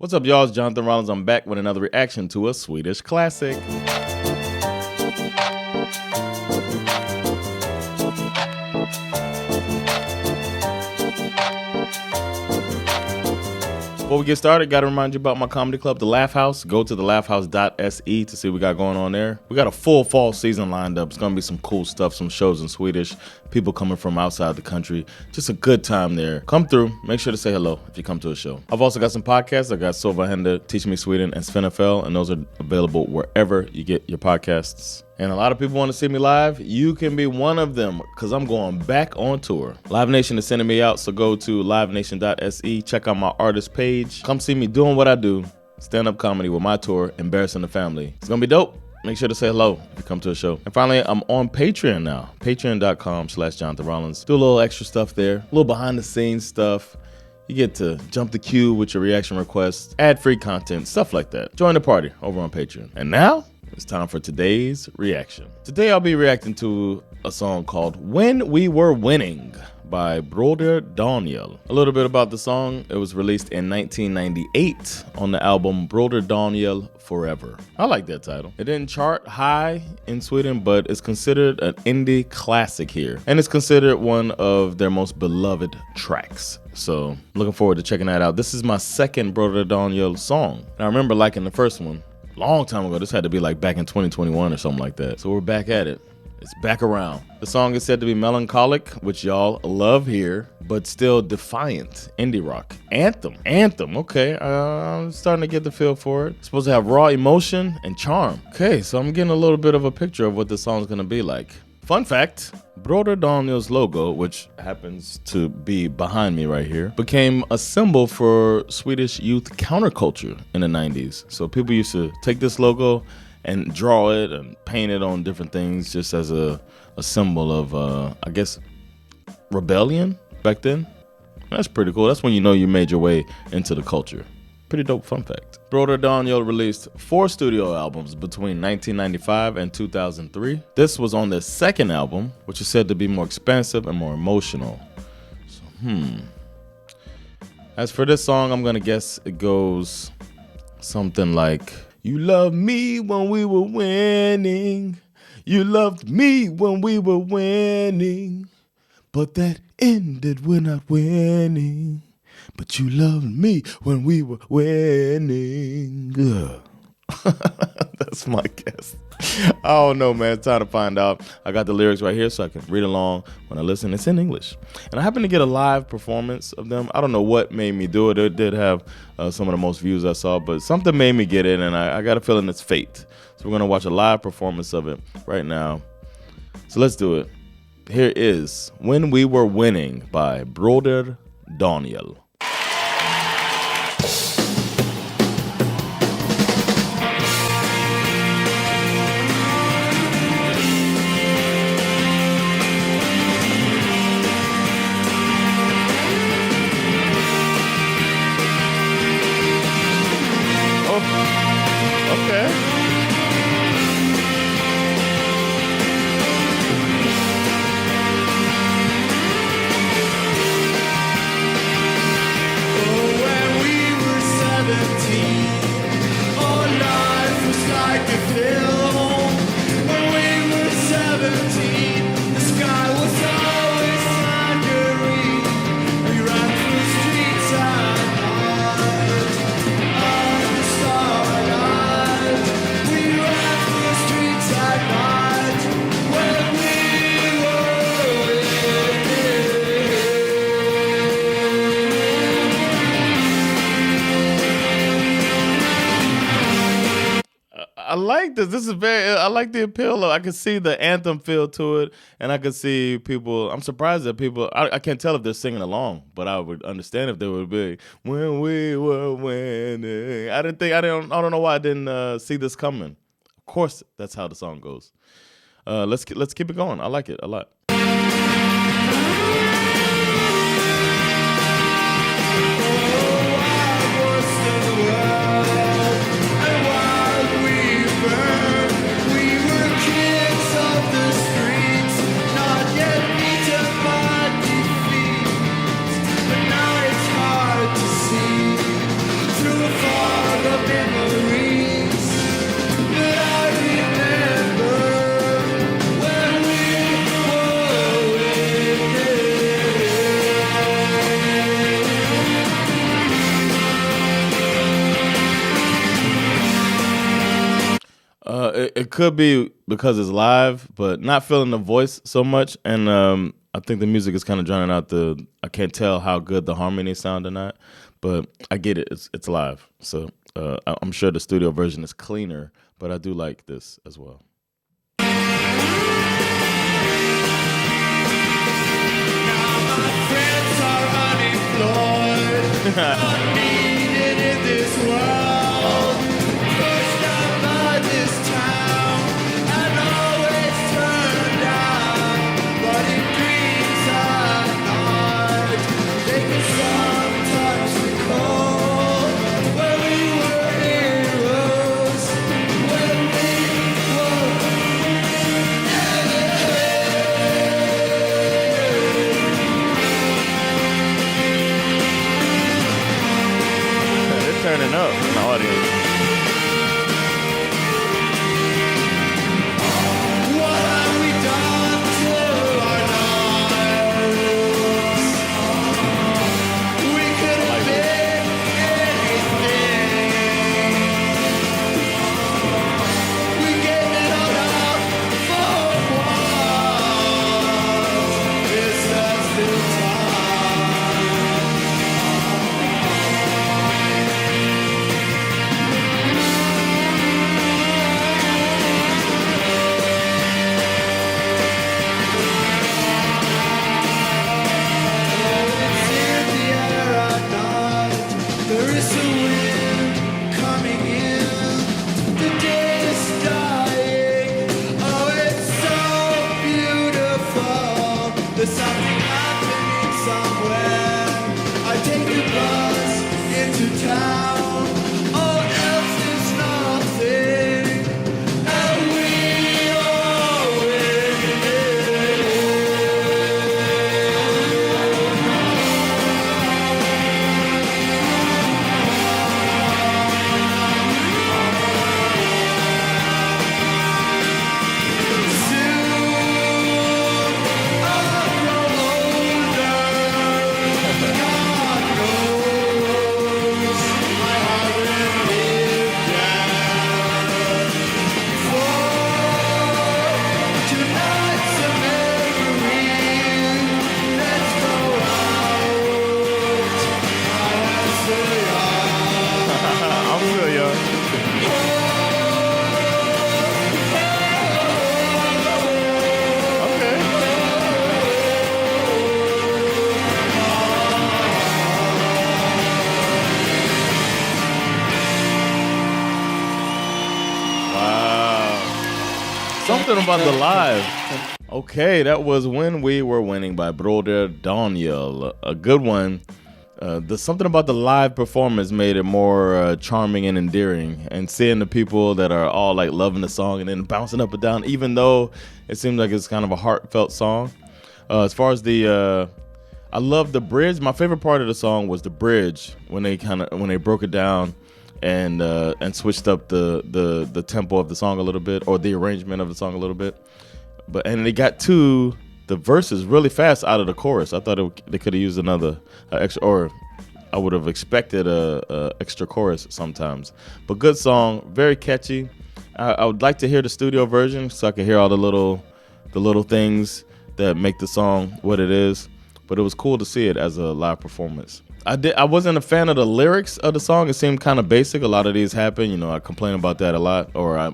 What's up, y'all? It's Jonathan Rollins. I'm back with another reaction to a Swedish classic. Before we get started, got to remind you about my comedy club, The Laugh House. Go to thelaughhouse.se to see what we got going on there. We got a full fall season lined up. It's going to be some cool stuff, some shows in Swedish, people coming from outside the country. Just a good time there. Come through. Make sure to say hello if you come to a show. I've also got some podcasts. I got Sova Hända, Teach Me Sweden, and Svenska Klassiker, and those are available wherever you get your podcasts. And a lot of people want to see me live. You can be one of them because I'm going back on tour. Live Nation is sending me out, so go to livenation.se, check out my artist page. Come see me doing what I do, stand-up comedy with my tour, Embarrassing the Family. It's going to be dope. Make sure to say hello if you come to a show. And finally, I'm on Patreon now, patreon.com/Jonathan Rollins. Do a little extra stuff there, a little behind-the-scenes stuff. You get to jump the queue with your reaction requests, ad-free content, stuff like that. Join the party over on Patreon. And now, it's time for today's reaction. Today I'll be reacting to a song called When We Were Winning by Broder. A little bit about the song. It was released in 1998 on the album Broder Forever. I like that title. It didn't chart high in Sweden, but it's considered an indie classic here. And it's considered one of their most beloved tracks. So I'm looking forward to checking that out. This is my second Broder song. And I remember liking the first one. Long time ago. This had to be like back in 2021 or something like that. So we're back at it. It's back around. The song is said to be melancholic, which y'all love here, but still defiant. Indie rock. Anthem. Okay, I'm starting to get the feel for it. It's supposed to have raw emotion and charm. Okay, so I'm getting a little bit of a picture of what this song's gonna be like. Fun fact, Broder logo, which happens to be behind me right here, became a symbol for Swedish youth counterculture in the 90s. So people used to take this logo and draw it and paint it on different things just as a symbol of, I guess, rebellion back then. That's pretty cool. That's when you know you made your way into the culture. Pretty dope fun fact. Broder released 4 studio albums between 1995 and 2003. This was on their second album, which is said to be more expansive and more emotional. So, As for this song, I'm gonna guess it goes something like, you loved me when we were winning. You loved me when we were winning. But that ended, we're not winning. But you loved me when we were winning. That's my guess. I don't know, man. It's time to find out. I got the lyrics right here so I can read along when I listen. It's in English. And I happen to get a live performance of them. I don't know what made me do it. It did have some of the most views I saw, but something made me get it, and I got a feeling it's fate. So we're going to watch a live performance of it right now. So let's do it. Here is When We Were Winning by Broder. Okay. When we were 17, our life was like a film. When we were 17, the sky was always tangerine. We ran through streets at night, under starlight. We ran through streets at night when we were winning. I like this. This is I like the appeal. I can see the anthem feel to it, and I can see people. I'm surprised that people, I can't tell if they're singing along, but I would understand if they would be, when we were winning. I don't know why I didn't see this coming. Of course, that's how the song goes. Let's keep it going. I like it a lot. Through a it could be because it's live, but not feeling the voice so much. And I think the music is kind of drowning out I can't tell how good the harmonies sound or not, but I get it. It's live. So I'm sure the studio version is cleaner, but I do like this as well. Needed in this world, pushed up by this town, and always turned down. But in dreams at night, they can sometimes recall where we were heroes, when we Turning up in the audience. What have we done to our lives? We could have been anything. We gave it all up for what? Is that still there's something happening somewhere. I take the bus into town. All else is nothing. And we all win. Something about the live. Okay, that was When We Were Winning by Broder Daniel. A good one. Something about the live performance made it more charming and endearing. And seeing the people that are all like loving the song and then bouncing up and down, even though it seems like it's kind of a heartfelt song. As far as I love the bridge. My favorite part of the song was the bridge when they broke it down and switched up the tempo of the song a little bit, or the arrangement of the song a little bit. And they got to the verses really fast out of the chorus. I thought they could have used another extra, or I would have expected a extra chorus sometimes. But good song, very catchy. I would like to hear the studio version so I can hear all the little things that make the song what it is. But it was cool to see it as a live performance. I wasn't a fan of the lyrics of the song. It seemed kind of basic. A lot of these happen. You know, I complain about that a lot, or I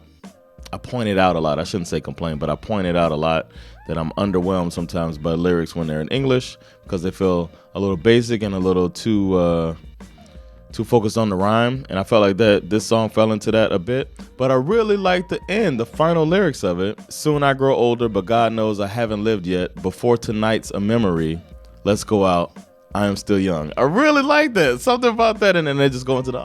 pointed out a lot. I shouldn't say complain, but I pointed out a lot that I'm underwhelmed sometimes by lyrics when they're in English because they feel a little basic and a little too focused on the rhyme. And I felt like this song fell into that a bit. But I really like the end, the final lyrics of it. Soon I grow older, but God knows I haven't lived yet. Before tonight's a memory, let's go out. I am still young. I really like that. Something about that. And then they just go into that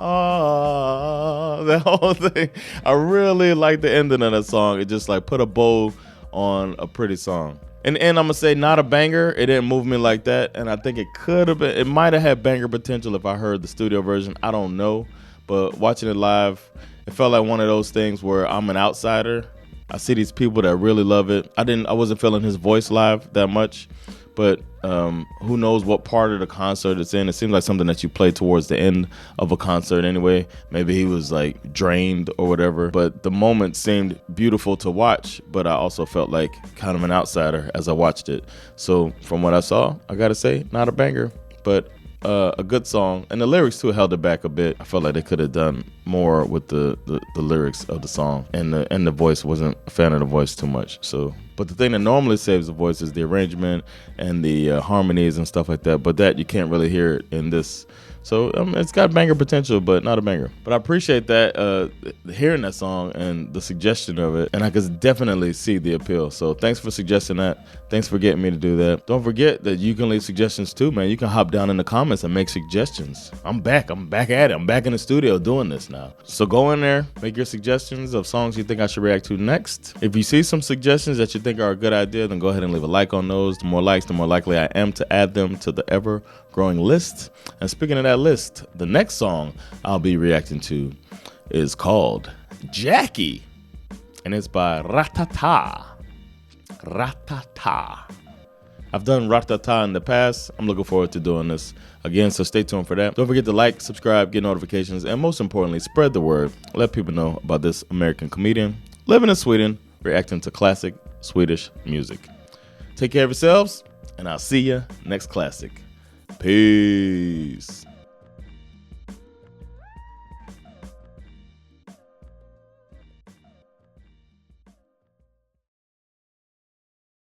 whole thing. I really like the ending of that song. It just like put a bow on a pretty song. And I'm going to say not a banger. It didn't move me like that. And I think it could have been. It might have had banger potential if I heard the studio version. I don't know. But watching it live, it felt like one of those things where I'm an outsider. I see these people that really love it. I wasn't feeling his voice live that much. but who knows what part of the concert it's in. It seems like something that you play towards the end of a concert anyway. Maybe he was like drained or whatever, but the moment seemed beautiful to watch, but I also felt like kind of an outsider as I watched it. So from what I saw, I gotta say, not a banger, but a good song, and the lyrics too held it back a bit. I felt like they could have done more with the lyrics of the song, and the voice. Wasn't a fan of the voice too much. So, but the thing that normally saves the voice is the arrangement and the harmonies and stuff like that. But that you can't really hear it in this. So it's got banger potential, but not a banger. But I appreciate that hearing that song and the suggestion of it, and I could definitely see the appeal. So thanks for suggesting that. Thanks for getting me to do that. Don't forget that you can leave suggestions too, man. You can hop down in the comments and make suggestions. I'm back at it. I'm back in the studio doing this now. So go in there, make your suggestions of songs you think I should react to next. If you see some suggestions that you think are a good idea, then go ahead and leave a like on those. The more likes, the more likely I am to add them to the ever-growing list. And speaking of that list, the next song I'll be reacting to is called Jackie, and it's by Ratata. I've done Ratata in the past. I'm looking forward to doing this again, so stay tuned for that. Don't forget to like, subscribe, get notifications, and most importantly, spread the word. Let people know about this American comedian living in Sweden, reacting to classic Swedish music. Take care of yourselves, and I'll see you next classic. Peace.